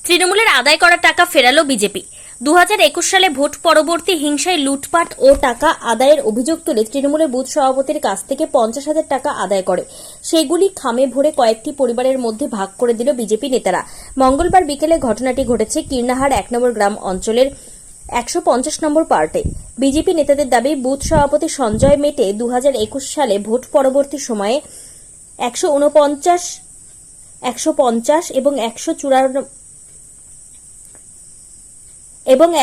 তৃণমূলের আদায় করা টাকা ফেরালো বিজেপি। 2021 সালে ভোট পরবর্তী হিংসায় লুটপাট ও টাকা আদায়ের অভিযোগ তুলে তৃণমূলের বুথ সভাপতির কাছ থেকে 50,000 টাকা আদায় করে সেগুলি খামে ভরে কয়েকটি পরিবারের মধ্যে ভাগ করে দিল বিজেপি নেতারা। মঙ্গলবার বিকেলে ঘটনাটি ঘটেছে কীর্ণাহার 1 নম্বর গ্রাম অঞ্চলের 150 নম্বর পার্টে। বিজেপি নেতাদের দাবি, বুথ সভাপতি সঞ্জয় মেটে 2021 সালে ভোট পরবর্তী সময়ে 149, 150 এবং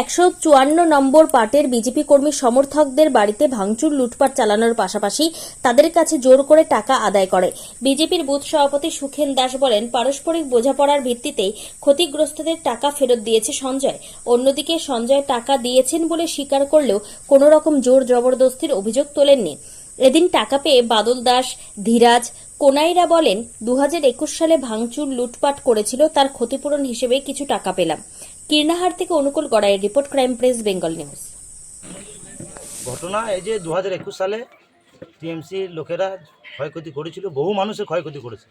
154 নম্বর পার্টের বিজেপি কর্মী সমর্থকদের বাড়িতে ভাঙচুর, লুটপাট চালানোর পাশাপাশি তাদের কাছে জোর করে টাকা আদায় করে। বিজেপির বুথ সভাপতি সুখেন দাস বলেন, পারস্পরিক বোঝাপড়ার ভিত্তিতে ক্ষতিগ্রস্তদের টাকা ফেরত দিয়েছে সঞ্জয়। অন্যদিকে সঞ্জয় টাকা দিয়েছেন বলে স্বীকার করলেও কোনো রকম জোর জবরদস্তির অভিযোগ তোলেননি। এদিন টাকা পেয়ে বাদল দাস, ধীরাজ, কোনাইরা বলেন, 2021 সালে ভাঙচুর, লুটপাট করেছিল, তার ক্ষতিপূরণ হিসেবে কিছু টাকা পেলাম। কীর্ণাহার থেকে অনুকূল গড়াইয়ের report, crime press Bengal news. ঘটনা এই যে 2021 সালে টিএমসির লোকেরা ক্ষয়ক্ষতি করেছিল, বহু মানুষের ক্ষয়ক্ষতি করেছে,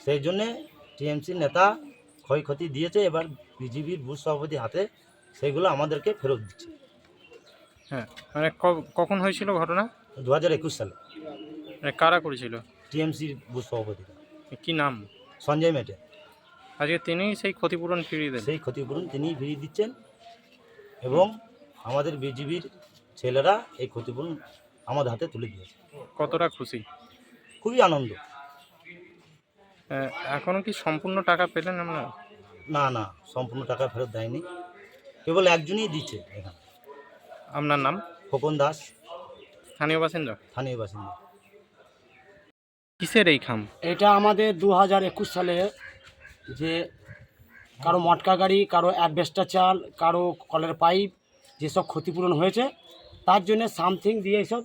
সেই জন্যে টিএমসির নেতা ক্ষয়ক্ষতি দিয়েছে। এবার বিজেপির বুথ সভাপতি হাতে সেইগুলো আমাদেরকে ফেরত দিচ্ছে। হ্যাঁ, মানে কখন হয়েছিল ঘটনা? 2021 সালে। মানে কারা করেছিল? টিএমসির বুথ সভাপতিরা। কি নাম? সঞ্জয় মেটে। আজকে তিনি সেই ক্ষতিপূরণ ফিরিয়ে দেন। সেই ক্ষতিপূরণ তিনিই ফিরিয়ে দিচ্ছেন এবং আমাদের বিজেপির ছেলেরা এই ক্ষতিপূরণ আমাদের হাতে তুলে দিয়েছে। কতটা খুশি? খুবই আনন্দ। এখনো কি সম্পূর্ণ টাকা পেলেন আমরা? না, সম্পূর্ণ টাকা ফেরত দেয়নি, কেবল একজনই দিচ্ছে এখানে। আপনার নাম? খোকন দাস, স্থানীয় বাসিন্দা? স্থানীয় বাসিন্দা। কিসের এই খাম? এটা আমাদের 2021 সালে যে কারো মটকা গাড়ি, কারো অ্যাডভেস্টার চাল, কারো কলের পাইপ যেসব ক্ষতিপূরণ হয়েছে তার জন্য সামথিং দিয়ে এইসব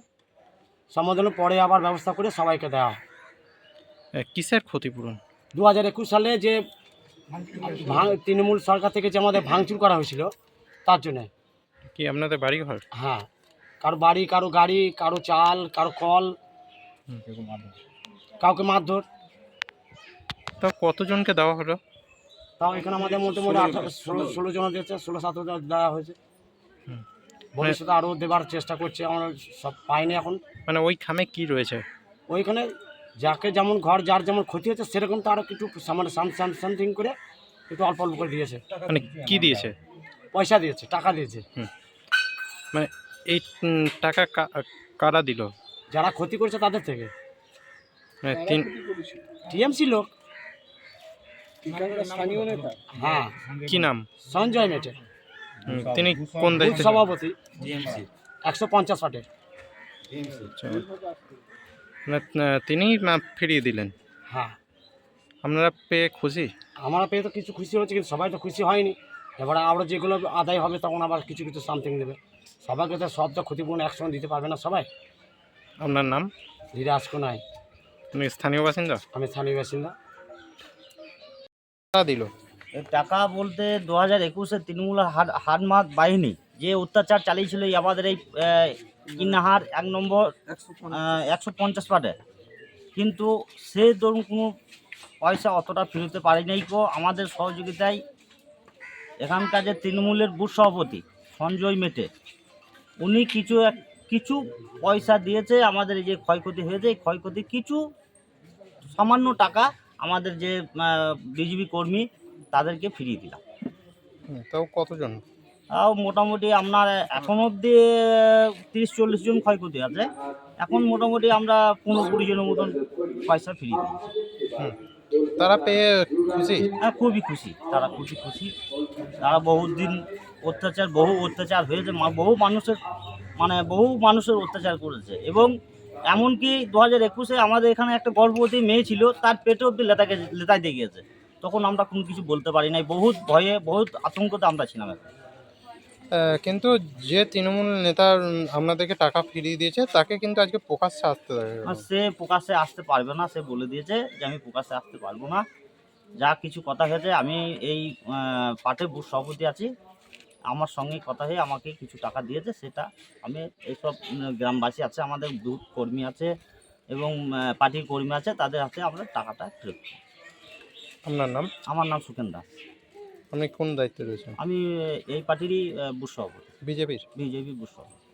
সমাধান পরে আবার ব্যবস্থা করে সবাইকে দেওয়া হয়। কিসের ক্ষতিপূরণ? 2021 সালে যে তৃণমূল সরকার থেকে যে আমাদের ভাঙচুর করা হয়েছিল তার জন্যে। কি আপনাদের বাড়ি ঘর? হ্যাঁ, কারো বাড়ি, কারো গাড়ি, কারো চাল, কারো কল, কাউকে মারধর। তো কতজনকে দেওয়া হলো? তাও এখানে আমাদের মোটামুটি 16 জন দিয়েছে, 16-17 জন দেওয়া হয়েছে। ভবিষ্যতে আরও দেবার চেষ্টা করছে, আমরা সব পাইনি এখন। মানে ওই খামে কি রয়েছে? ওইখানে যাকে যেমন ঘর, যার যেমন ক্ষতি হচ্ছে সেরকম তারা একটু সামান্য সামথিং করে একটু অল্প অল্প করে দিয়েছে। মানে কি দিয়েছে? পয়সা দিয়েছে, টাকা দিয়েছে। মানে এই টাকা কারা দিল? যারা ক্ষতি করেছে তাদের থেকে। মানে টিএমসি লোক। হ্যাঁ। কি নাম? সঞ্জয় মেটে। তিনি কোন দায়িত্বে? সভাপতি টিএমসি 150 পার্টি। তিনি ফিরিয়ে দিলেন। হ্যাঁ, আপনারা পেয়ে খুশি? আমরা পেয়ে তো কিছু খুশি হচ্ছে, কিন্তু সবাই তো খুশি হয়নি। এবারে আবার যেগুলো আদায় হবে তখন আবার কিছু কিছু সামথিং দেবে। সবাইকে তো সব তো ক্ষতিপূরণ একসঙ্গে দিতে পারবে না সবাই। আপনার নাম? ধীরাজ কোনাই। আপনি স্থানীয় বাসিন্দা? আমি স্থানীয় বাসিন্দা। টাকা দিল? টাকা বলতে 2021-এ তৃণমূলের হারমাত বাহিনী যে অত্যাচার চালিয়েছিল আমাদের এই কীর্ণাহার 1 নম্বর 150 পার্টে, কিন্তু সে ধরুন কোনো পয়সা অতটা ফেরতে পারি নাই। আমাদের সহযোগিতায় এখানকার যে তৃণমূলের বুথ সভাপতি সঞ্জয় মেটে, উনি কিছু পয়সা দিয়েছে। আমাদের এই যে ক্ষয়ক্ষতি হয়েছে, এই ক্ষয়ক্ষতি কিছু সামান্য টাকা আমাদের যে বিজেপি কর্মী তাদেরকে ফিরিয়ে দিলাম। তাও কতজন? তাও মোটামুটি আপনার এখন অবধি 30-40 জন ক্ষয়ক্ষতি আছে। এখন মোটামুটি আমরা 15-20 জনের মতন পয়সা ফিরিয়ে দিই। তারা পেয়ে খুশি? হ্যাঁ, খুবই খুশি, তারা খুবই খুশি। তারা বহু অত্যাচার হয়েছে, বহু মানুষের অত্যাচার করেছে। এবং এমনকি 2021-এ আমাদের এখানে একটা গর্ভবতী মেয়ে ছিল, তার পেটে অব্দি লেতায় দিয়ে গিয়েছে। তখন আমরা কোনো কিছু বলতে পারি নাই, বহুত ভয়ে, বহুত আতঙ্কতে আমরা ছিলাম। কিন্তু যে তৃণমূল নেতা আপনাদেরকে টাকা ফিরিয়ে দিয়েছে তাকে কিন্তু আজকে প্রকাশ্যে আসতে হবে। সে প্রকাশ্যে আসতে পারবে না, সে বলে দিয়েছে যে আমি প্রকাশ্যে আসতে পারবো না। যা কিছু কথা হয়েছে, আমি এই পার্টির বুথ সভাপতি আছি, আমার সঙ্গে কথা হয়ে আমাকে কিছু টাকা দিয়েছে, সেটা আমি এইসব গ্রামবাসী আছে, আমাদের বুথ কর্মী আছে এবং পার্টির কর্মী আছে, তাদের হাতে আমরা টাকাটা ফেরত। আপনার নাম? আমার নাম সুখেন দাস। আপনি কোন দায়িত্বে রয়েছেন? আমি এই পার্টিরই বুথ সভাপতি, বিজেপির? বিজেপি বুথ সভাপতি।